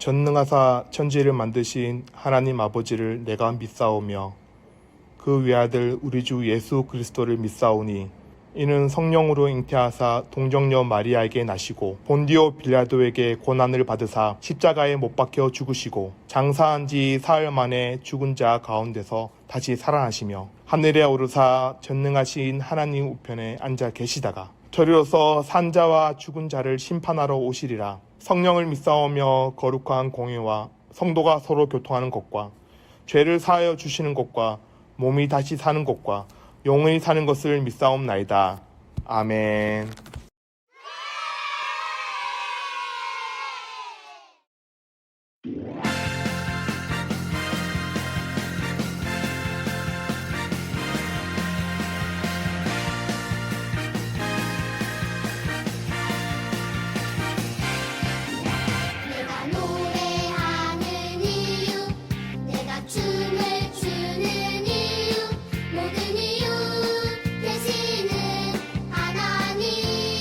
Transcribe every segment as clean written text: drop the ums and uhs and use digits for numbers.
전능하사 천지를 만드신 하나님 아버지를 내가 믿사오며 그 외아들 우리 주 예수 그리스도를 믿사오니 이는 성령으로 잉태하사 동정녀 마리아에게 나시고 본디오 빌라도에게 고난을 받으사 십자가에 못 박혀 죽으시고 장사한 지 사흘 만에 죽은 자 가운데서 다시 살아나시며 하늘에 오르사 전능하신 하나님 우편에 앉아 계시다가 저리로서 산자와 죽은 자를 심판하러 오시리라. 성령을 믿사오며 거룩한 공예와 성도가 서로 교통하는 것과 죄를 사하여 주시는 것과 몸이 다시 사는 것과 영원히 사는 것을 믿사옵나이다. 아멘. 내가 노래하는 이유, 내가 춤을 추는 이유, 모든 이유 되시는 하나님.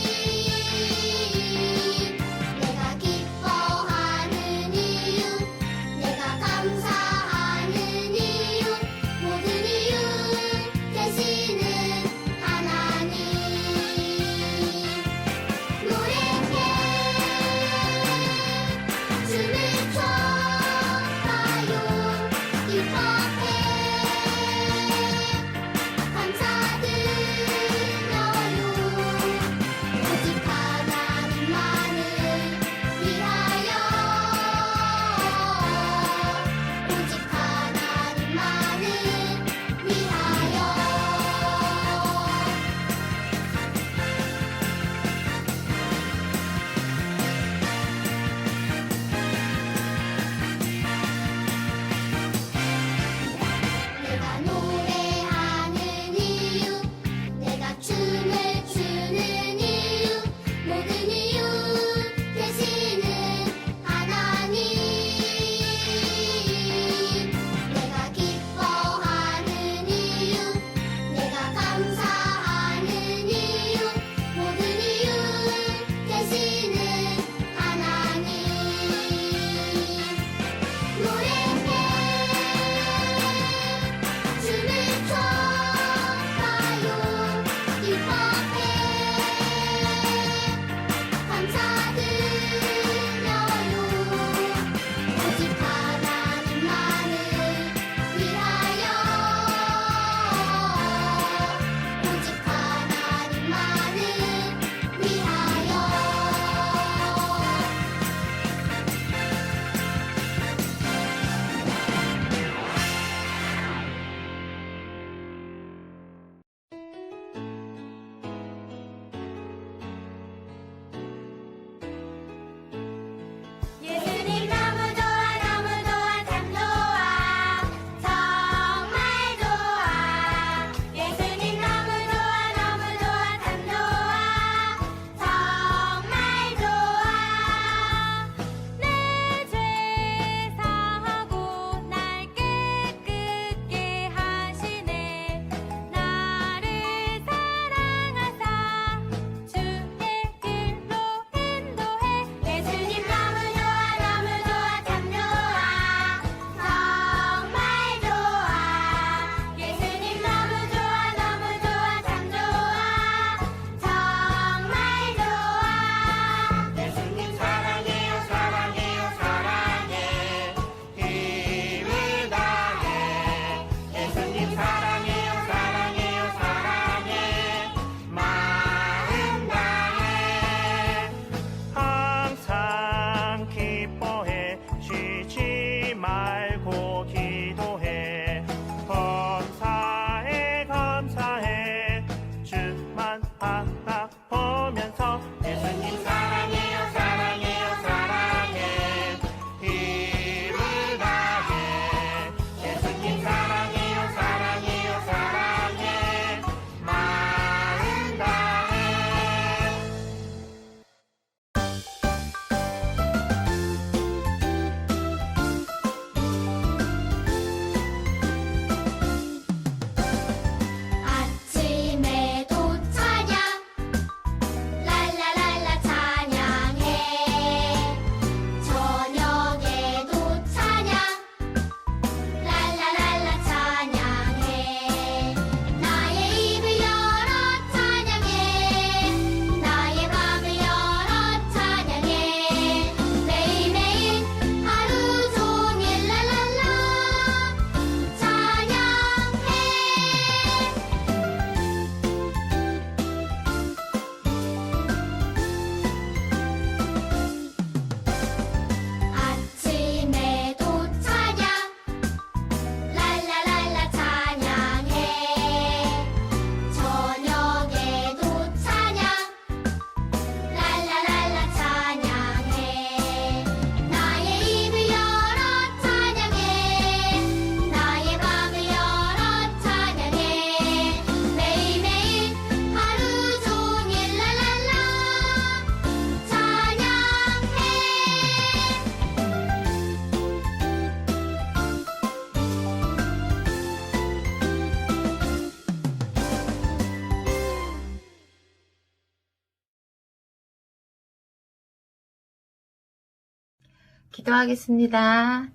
기도하겠습니다.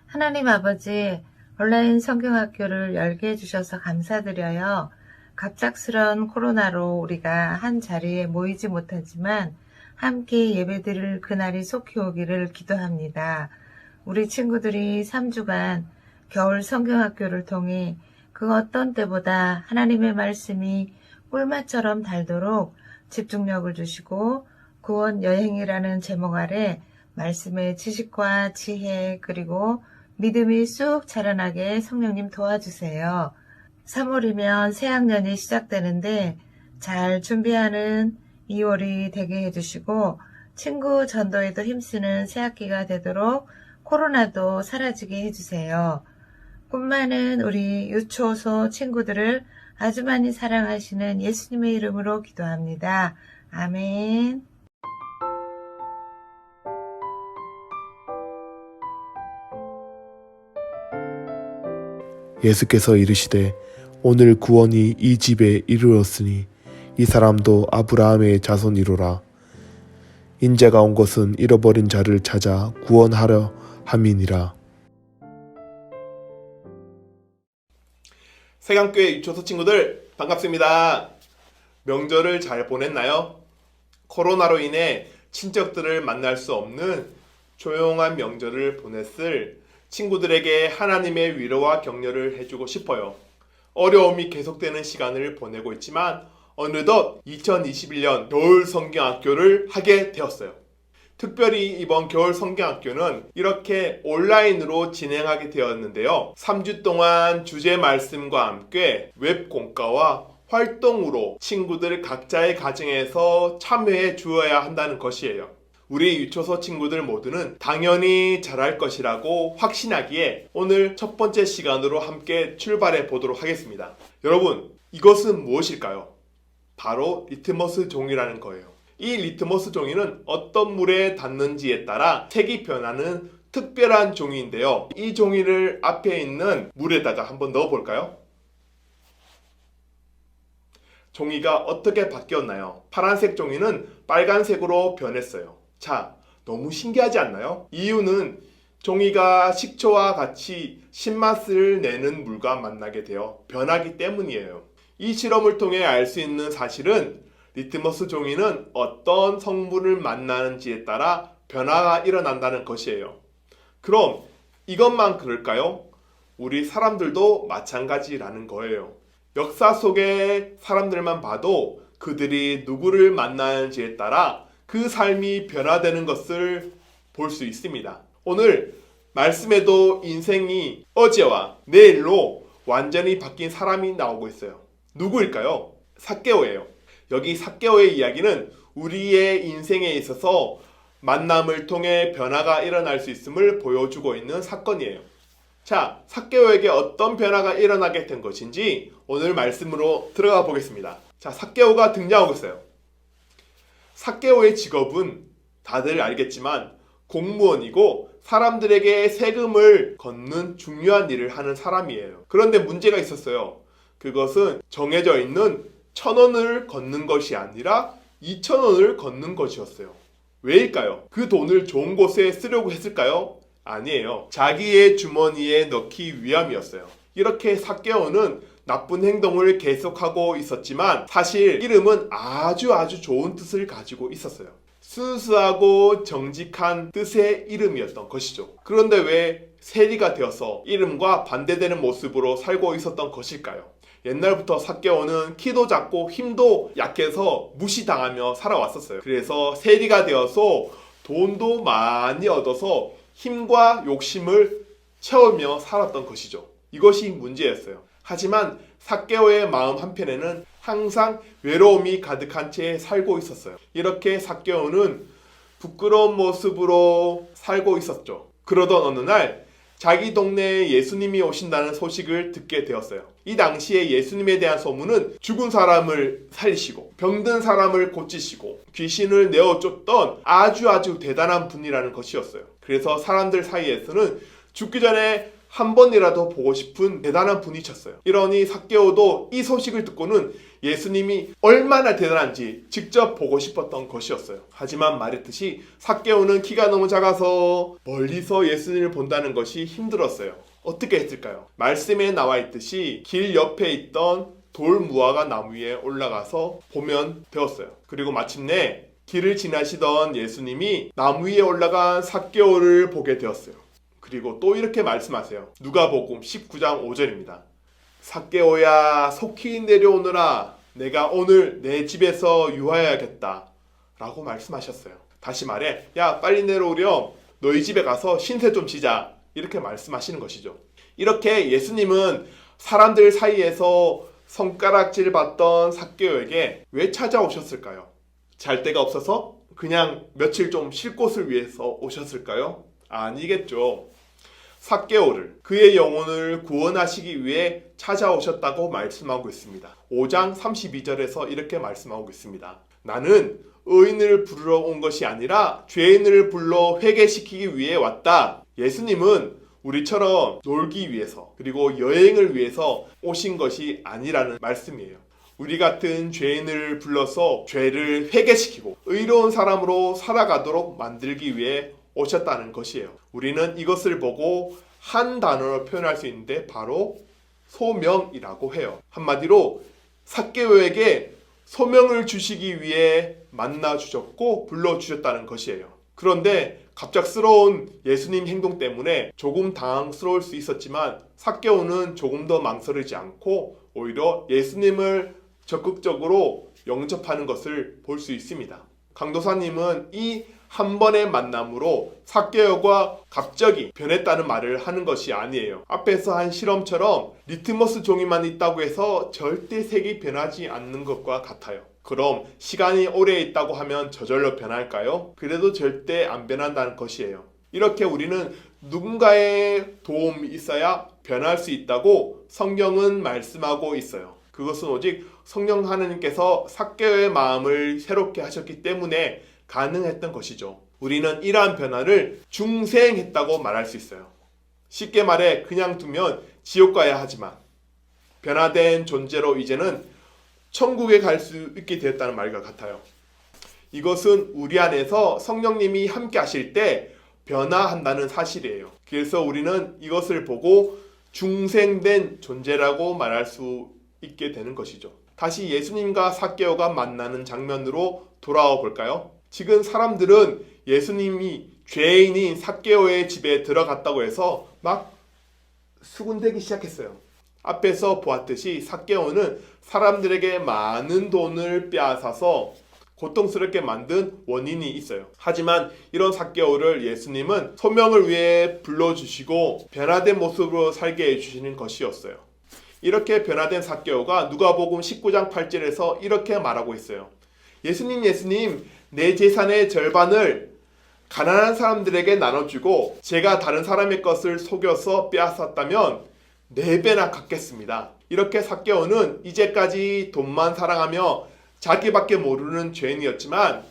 하나님 아버지, 온라인 성경학교를 열게 해주셔서 감사드려요. 갑작스런 코로나로 우리가 한 자리에 모이지 못하지만 함께 예배드릴 그날이 속히 오기를 기도합니다. 우리 친구들이 3주간 겨울 성경학교를 통해 그 어떤 때보다 하나님의 말씀이 꿀맛처럼 달도록 집중력을 주시고 구원 여행이라는 제목 아래 말씀의 지식과 지혜 그리고 믿음이 쑥 자라나게 성령님 도와주세요. 3월이면 새학년이 시작되는데 잘 준비하는 2월이 되게 해주시고 친구 전도에도 힘쓰는 새학기가 되도록 코로나도 사라지게 해주세요. 꿈 많은 우리 유초소 친구들을 아주 많이 사랑하시는 예수님의 이름으로 기도합니다. 아멘. 예수께서 이르시되 오늘 구원이 이 집에 이르렀으니 이 사람도 아브라함의 자손이로라. 인자가 온 것은 잃어버린 자를 찾아 구원하려 함이니라. 세강교회 유초소 친구들 반갑습니다. 명절을 잘 보냈나요? 코로나로 인해 친척들을 만날 수 없는 조용한 명절을 보냈을 친구들에게 하나님의 위로와 격려를 해주고 싶어요. 어려움이 계속되는 시간을 보내고 있지만 어느덧 2021년 겨울 성경학교를 하게 되었어요. 특별히 이번 겨울 성경학교는 이렇게 온라인으로 진행하게 되었는데요. 3주 동안 주제 말씀과 함께 웹 공과와 활동으로 친구들 각자의 가정에서 참여해 주어야 한다는 것이에요. 우리 유초소 친구들 모두는 당연히 잘할 것이라고 확신하기에 오늘 첫 번째 시간으로 함께 출발해 보도록 하겠습니다. 여러분, 이것은 무엇일까요? 바로 리트머스 종이라는 거예요. 이 리트머스 종이는 어떤 물에 닿는지에 따라 색이 변하는 특별한 종이인데요. 이 종이를 앞에 있는 물에다가 한번 넣어 볼까요? 종이가 어떻게 바뀌었나요? 파란색 종이는 빨간색으로 변했어요. 자, 너무 신기하지 않나요? 이유는 종이가 식초와 같이 신맛을 내는 물과 만나게 되어 변하기 때문이에요. 이 실험을 통해 알 수 있는 사실은 리트머스 종이는 어떤 성분을 만나는지에 따라 변화가 일어난다는 것이에요. 그럼 이것만 그럴까요? 우리 사람들도 마찬가지라는 거예요. 역사 속의 사람들만 봐도 그들이 누구를 만나는지에 따라 그 삶이 변화되는 것을 볼 수 있습니다. 오늘 말씀에도 인생이 어제와 내일로 완전히 바뀐 사람이 나오고 있어요. 누구일까요? 삭개오예요. 여기 삭개오의 이야기는 우리의 인생에 있어서 만남을 통해 변화가 일어날 수 있음을 보여주고 있는 사건이에요. 자, 삭개오에게 어떤 변화가 일어나게 된 것인지 오늘 말씀으로 들어가 보겠습니다. 자, 삭개오가 등장하고 있어요. 삭개오의 직업은 다들 알겠지만 공무원이고 사람들에게 세금을 걷는 중요한 일을 하는 사람이에요. 그런데 문제가 있었어요. 그것은 정해져 있는 1,000원을 걷는 것이 아니라 2,000원을 걷는 것이었어요. 왜일까요? 그 돈을 좋은 곳에 쓰려고 했을까요? 아니에요. 자기의 주머니에 넣기 위함이었어요. 이렇게 삭개오는 나쁜 행동을 계속하고 있었지만 사실 이름은 아주 좋은 뜻을 가지고 있었어요. 순수하고 정직한 뜻의 이름이었던 것이죠. 그런데 왜 세리가 되어서 이름과 반대되는 모습으로 살고 있었던 것일까요? 옛날부터 삭개오는 키도 작고 힘도 약해서 무시당하며 살아왔었어요. 그래서 세리가 되어서 돈도 많이 얻어서 힘과 욕심을 채우며 살았던 것이죠. 이것이 문제였어요. 하지만 삭개오의 마음 한편에는 항상 외로움이 가득한 채 살고 있었어요. 이렇게 삭개오는 부끄러운 모습으로 살고 있었죠. 그러던 어느 날 자기 동네에 예수님이 오신다는 소식을 듣게 되었어요. 이 당시에 예수님에 대한 소문은 죽은 사람을 살리시고 병든 사람을 고치시고 귀신을 내어쫓던 아주 대단한 분이라는 것이었어요. 그래서 사람들 사이에서는 죽기 전에 한 번이라도 보고 싶은 대단한 분이셨어요. 이러니 삭개오도 이 소식을 듣고는 예수님이 얼마나 대단한지 직접 보고 싶었던 것이었어요. 하지만 말했듯이 삭개오는 키가 너무 작아서 멀리서 예수님을 본다는 것이 힘들었어요. 어떻게 했을까요? 말씀에 나와 있듯이 길 옆에 있던 돌 무화과 나무 위에 올라가서 보면 되었어요. 그리고 마침내 길을 지나시던 예수님이 나무 위에 올라간 삭개오를 보게 되었어요. 그리고 또 이렇게 말씀하세요. 누가복음 19장 5절입니다. 삭개오야 속히 내려오너라. 내가 오늘 내 집에서 유하여야겠다 라고 말씀하셨어요. 다시 말해, 야 빨리 내려오렴. 너희 집에 가서 신세 좀 지자. 이렇게 말씀하시는 것이죠. 이렇게 예수님은 사람들 사이에서 손가락질 받던 삭개오에게 왜 찾아오셨을까요? 잘 데가 없어서 그냥 며칠 좀 쉴 곳을 위해서 오셨을까요? 아니겠죠. 삭개오를 그의 영혼을 구원하시기 위해 찾아오셨다고 말씀하고 있습니다. 5장 32절에서 이렇게 말씀하고 있습니다. 나는 의인을 부르러 온 것이 아니라 죄인을 불러 회개시키기 위해 왔다. 예수님은 우리처럼 놀기 위해서 그리고 여행을 위해서 오신 것이 아니라는 말씀이에요. 우리 같은 죄인을 불러서 죄를 회개시키고 의로운 사람으로 살아가도록 만들기 위해 오셨다는 것이에요. 우리는 이것을 보고 한 단어로 표현할 수 있는데 바로 소명이라고 해요. 한마디로 삭개오에게 소명을 주시기 위해 만나 주셨고 불러 주셨다는 것이에요. 그런데 갑작스러운 예수님 행동 때문에 조금 당황스러울 수 있었지만 삭개오는 조금 더 망설이지 않고 오히려 예수님을 적극적으로 영접하는 것을 볼 수 있습니다. 강도사님은 이 한 번의 만남으로 삭개오가 갑자기 변했다는 말을 하는 것이 아니에요. 앞에서 한 실험처럼 리트머스 종이만 있다고 해서 절대 색이 변하지 않는 것과 같아요. 그럼 시간이 오래 있다고 하면 저절로 변할까요? 그래도 절대 안 변한다는 것이에요. 이렇게 우리는 누군가의 도움이 있어야 변할 수 있다고 성경은 말씀하고 있어요. 그것은 오직 성령 하나님께서 삭개오의 마음을 새롭게 하셨기 때문에 가능했던 것이죠. 우리는 이러한 변화를 중생했다고 말할 수 있어요. 쉽게 말해 그냥 두면 지옥 가야 하지만 변화된 존재로 이제는 천국에 갈 수 있게 되었다는 말과 같아요. 이것은 우리 안에서 성령님이 함께 하실 때 변화한다는 사실이에요. 그래서 우리는 이것을 보고 중생된 존재라고 말할 수 있게 되는 것이죠. 다시 예수님과 삭개오가 만나는 장면으로 돌아와 볼까요? 지금 사람들은 예수님이 죄인인 삭개오의 집에 들어갔다고 해서 막 수군대기 시작했어요. 앞에서 보았듯이 삭개오는 사람들에게 많은 돈을 빼앗아서 고통스럽게 만든 원인이 있어요. 하지만 이런 삭개오를 예수님은 소명을 위해 불러주시고 변화된 모습으로 살게 해주시는 것이었어요. 이렇게 변화된 삭개오가 누가복음 19장 8절에서 이렇게 말하고 있어요. 예수님, 내 재산의 절반을 가난한 사람들에게 나눠주고 제가 다른 사람의 것을 속여서 빼앗았다면 4배나 갚겠습니다. 이렇게 삭개오는 이제까지 돈만 사랑하며 자기밖에 모르는 죄인이었지만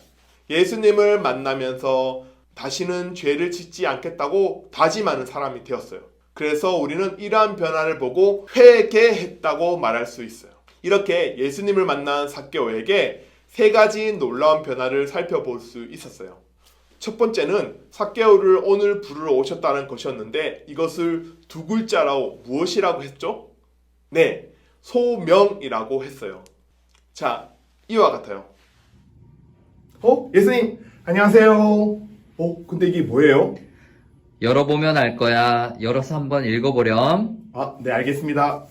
예수님을 만나면서 다시는 죄를 짓지 않겠다고 다짐하는 사람이 되었어요. 그래서 우리는 이러한 변화를 보고 회개했다고 말할 수 있어요. 이렇게 예수님을 만난 삭개오에게 3가지 놀라운 변화를 살펴볼 수 있었어요. 첫 번째는 삭개오를 오늘 부르러 오셨다는 것이었는데 이것을 2글자로 무엇이라고 했죠? 네, 소명이라고 했어요. 자, 이와 같아요. 예수님 안녕하세요. 근데 이게 뭐예요? 열어보면 알 거야. 열어서 한번 읽어보렴. 네 알겠습니다.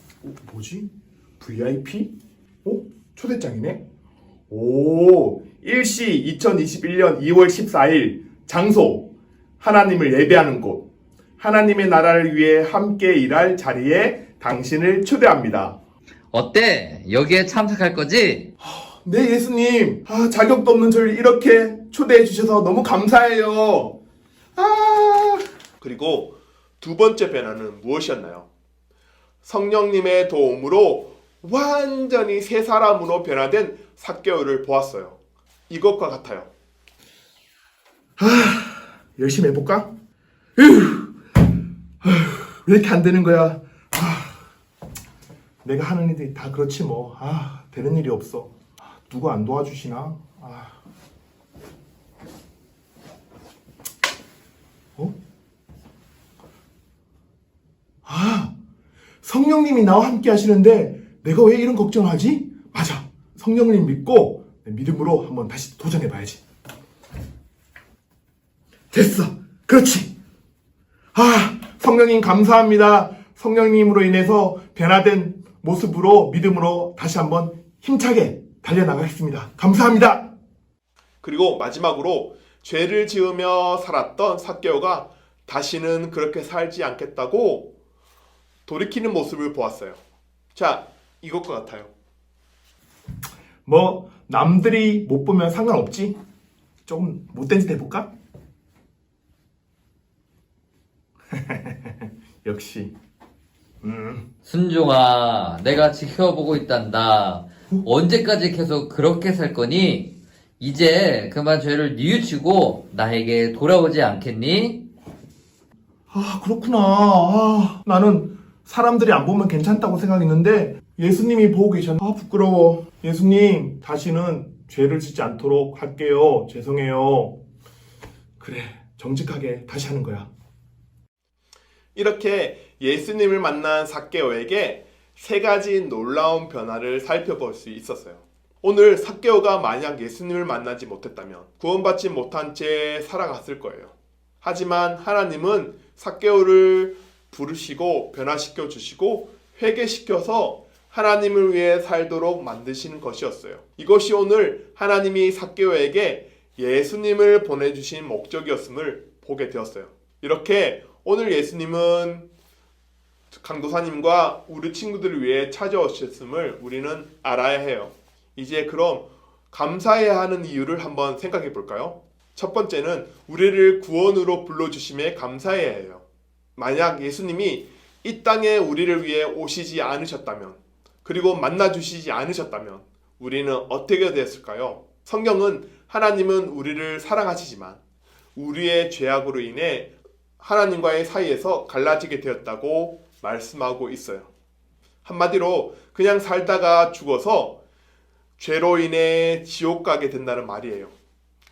뭐지? VIP? 초대장이네? 일시 2021년 2월 14일 장소 하나님을 예배하는 곳 하나님의 나라를 위해 함께 일할 자리에 당신을 초대합니다. 어때? 여기에 참석할 거지? 네 예수님 자격도 없는 저를 이렇게 초대해 주셔서 너무 감사해요. 그리고 2번째 변화는 무엇이었나요? 성령님의 도움으로 완전히 새 사람으로 변화된 삭개오를 보았어요. 이것과 같아요. 열심히 해볼까? 왜 이렇게 안 되는 거야? 내가 하는 일이 다 그렇지 뭐. 되는 일이 없어. 누가 안 도와주시나? 성령님이 나와 함께 하시는데 내가 왜 이런 걱정을 하지? 맞아. 성령님 믿고 믿음으로 한번 다시 도전해봐야지. 됐어. 그렇지. 성령님 감사합니다. 성령님으로 인해서 변화된 모습으로 믿음으로 다시 한번 힘차게 달려나가겠습니다. 감사합니다. 그리고 마지막으로 죄를 지으며 살았던 삭개오가 다시는 그렇게 살지 않겠다고 돌이키는 모습을 보았어요. 자, 이것과 같아요. 뭐 남들이 못 보면 상관없지. 조금 못된 짓 해볼까? 역시. 순종아, 내가 지켜보고 있단다. 언제까지 계속 그렇게 살 거니? 이제 그만 죄를 뉘우치고 나에게 돌아오지 않겠니? 그렇구나. 나는 사람들이 안 보면 괜찮다고 생각했는데 예수님이 보고 계셨네. 부끄러워. 예수님, 다시는 죄를 짓지 않도록 할게요. 죄송해요. 그래, 정직하게 다시 하는 거야. 이렇게 예수님을 만난 삭개오에게 세 가지 놀라운 변화를 살펴볼 수 있었어요. 오늘 삭개오가 만약 예수님을 만나지 못했다면 구원받지 못한 채 살아갔을 거예요. 하지만 하나님은 삭개오를 부르시고 변화시켜 주시고 회개시켜서 하나님을 위해 살도록 만드시는 것이었어요. 이것이 오늘 하나님이 삭개오에게 예수님을 보내주신 목적이었음을 보게 되었어요. 이렇게 오늘 예수님은 강도사님과 우리 친구들을 위해 찾아오셨음을 우리는 알아야 해요. 이제 그럼 감사해야 하는 이유를 한번 생각해 볼까요? 첫 번째는 우리를 구원으로 불러주심에 감사해야 해요. 만약 예수님이 이 땅에 우리를 위해 오시지 않으셨다면, 그리고 만나주시지 않으셨다면 우리는 어떻게 되었을까요? 성경은 하나님은 우리를 사랑하시지만 우리의 죄악으로 인해 하나님과의 사이에서 갈라지게 되었다고 말씀하고 있어요. 한마디로 그냥 살다가 죽어서 죄로 인해 지옥 가게 된다는 말이에요.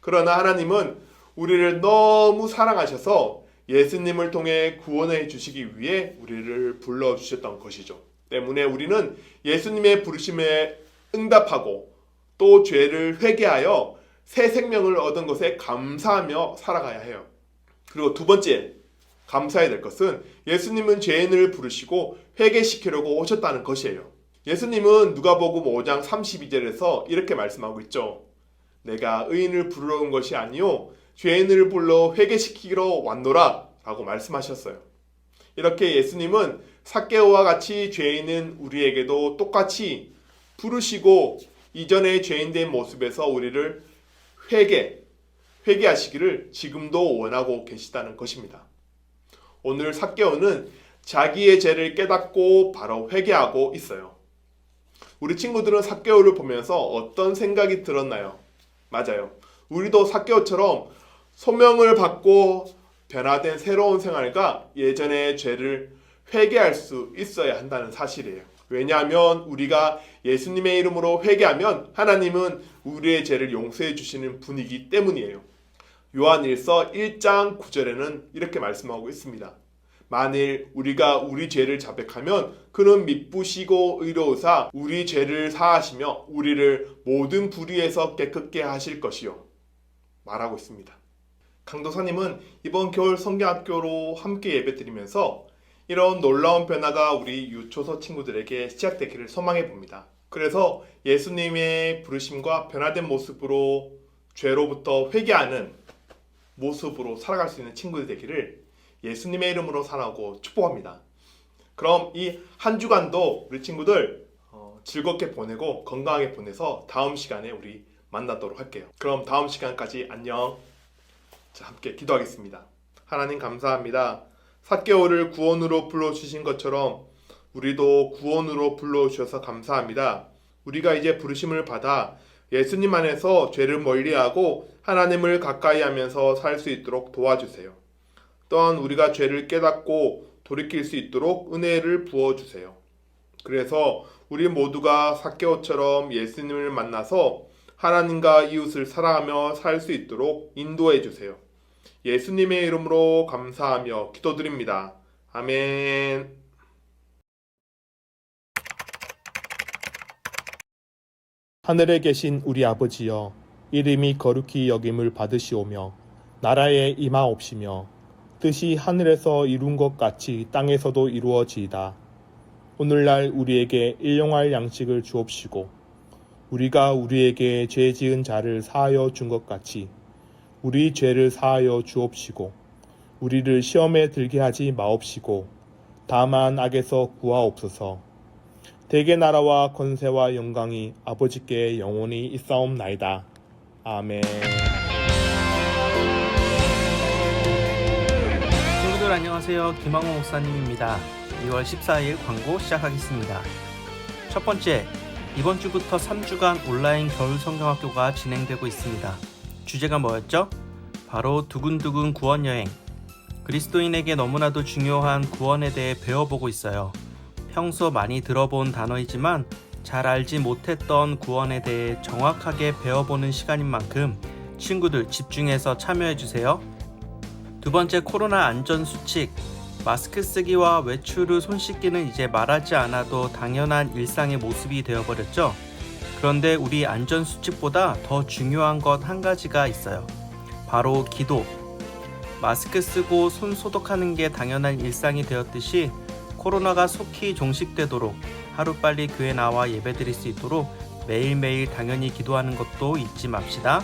그러나 하나님은 우리를 너무 사랑하셔서 예수님을 통해 구원해 주시기 위해 우리를 불러주셨던 것이죠. 때문에 우리는 예수님의 부르심에 응답하고 또 죄를 회개하여 새 생명을 얻은 것에 감사하며 살아가야 해요. 그리고 두 번째, 감사해야 될 것은 예수님은 죄인을 부르시고 회개시키려고 오셨다는 것이에요. 예수님은 누가복음 5장 32절에서 이렇게 말씀하고 있죠. 내가 의인을 부르러 온 것이 아니요 죄인을 불러 회개시키러 왔노라 라고 말씀하셨어요. 이렇게 예수님은 삭개오와 같이 죄인은 우리에게도 똑같이 부르시고 이전의 죄인된 모습에서 우리를 회개하시기를 지금도 원하고 계시다는 것입니다. 오늘 삭개오는 자기의 죄를 깨닫고 바로 회개하고 있어요. 우리 친구들은 삭개오를 보면서 어떤 생각이 들었나요? 맞아요. 우리도 삭개오처럼 소명을 받고 변화된 새로운 생활과 예전의 죄를 회개할 수 있어야 한다는 사실이에요. 왜냐하면 우리가 예수님의 이름으로 회개하면 하나님은 우리의 죄를 용서해 주시는 분이기 때문이에요. 요한일서 1장 9절에는 이렇게 말씀하고 있습니다. 만일 우리가 우리 죄를 자백하면 그는 미쁘시고 의로우사 우리 죄를 사하시며 우리를 모든 불의에서 깨끗게 하실 것이요 말하고 있습니다. 강도사님은 이번 겨울 성경학교로 함께 예배드리면서 이런 놀라운 변화가 우리 유초서 친구들에게 시작되기를 소망해 봅니다. 그래서 예수님의 부르심과 변화된 모습으로 죄로부터 회개하는 모습으로 살아갈 수 있는 친구들 되기를 예수님의 이름으로 사랑하고 축복합니다. 그럼 이 한 주간도 우리 친구들 즐겁게 보내고 건강하게 보내서 다음 시간에 우리 만나도록 할게요. 그럼 다음 시간까지 안녕. 자, 함께 기도하겠습니다. 하나님 감사합니다. 삭개오를 구원으로 불러주신 것처럼 우리도 구원으로 불러주셔서 감사합니다. 우리가 이제 부르심을 받아 예수님 안에서 죄를 멀리하고 하나님을 가까이 하면서 살 수 있도록 도와주세요. 또한 우리가 죄를 깨닫고 돌이킬 수 있도록 은혜를 부어주세요. 그래서 우리 모두가 삭개오처럼 예수님을 만나서 하나님과 이웃을 사랑하며 살 수 있도록 인도해 주세요. 예수님의 이름으로 감사하며 기도드립니다. 아멘. 하늘에 계신 우리 아버지여, 이름이 거룩히 여김을 받으시오며 나라에 임하옵시며 뜻이 하늘에서 이룬 것 같이 땅에서도 이루어지이다. 오늘날 우리에게 일용할 양식을 주옵시고 우리가 우리에게 죄 지은 자를 사하여 준 것 같이 우리 죄를 사하여 주옵시고 우리를 시험에 들게 하지 마옵시고 다만 악에서 구하옵소서. 대개 나라와 권세와 영광이 아버지께 영원히 있사옵나이다. 아멘. 친구들 안녕하세요. 김항호 목사님입니다. 2월 14일 광고 시작하겠습니다. 첫 번째, 이번 주부터 3주간 온라인 겨울 성경학교가 진행되고 있습니다. 주제가 뭐였죠? 바로 두근두근 구원여행. 그리스도인에게 너무나도 중요한 구원에 대해 배워보고 있어요. 평소 많이 들어본 단어이지만 잘 알지 못했던 구원에 대해 정확하게 배워보는 시간인 만큼 친구들 집중해서 참여해주세요. 두 번째, 코로나 안전수칙. 마스크 쓰기와 외출 후 손 씻기는 이제 말하지 않아도 당연한 일상의 모습이 되어버렸죠. 그런데 우리 안전수칙보다 더 중요한 것 한 가지가 있어요. 바로 기도. 마스크 쓰고 손 소독하는 게 당연한 일상이 되었듯이 코로나가 속히 종식되도록 하루빨리 교회 나와 예배드릴 수 있도록 매일매일 당연히 기도하는 것도 잊지 맙시다.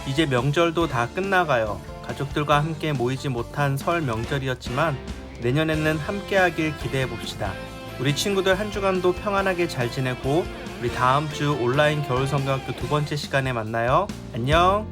이제 명절도 다 끝나가요. 가족들과 함께 모이지 못한 설 명절이었지만 내년에는 함께하길 기대해봅시다. 우리 친구들 한 주간도 평안하게 잘 지내고 우리 다음 주 온라인 겨울성경학교 2번째 시간에 만나요. 안녕.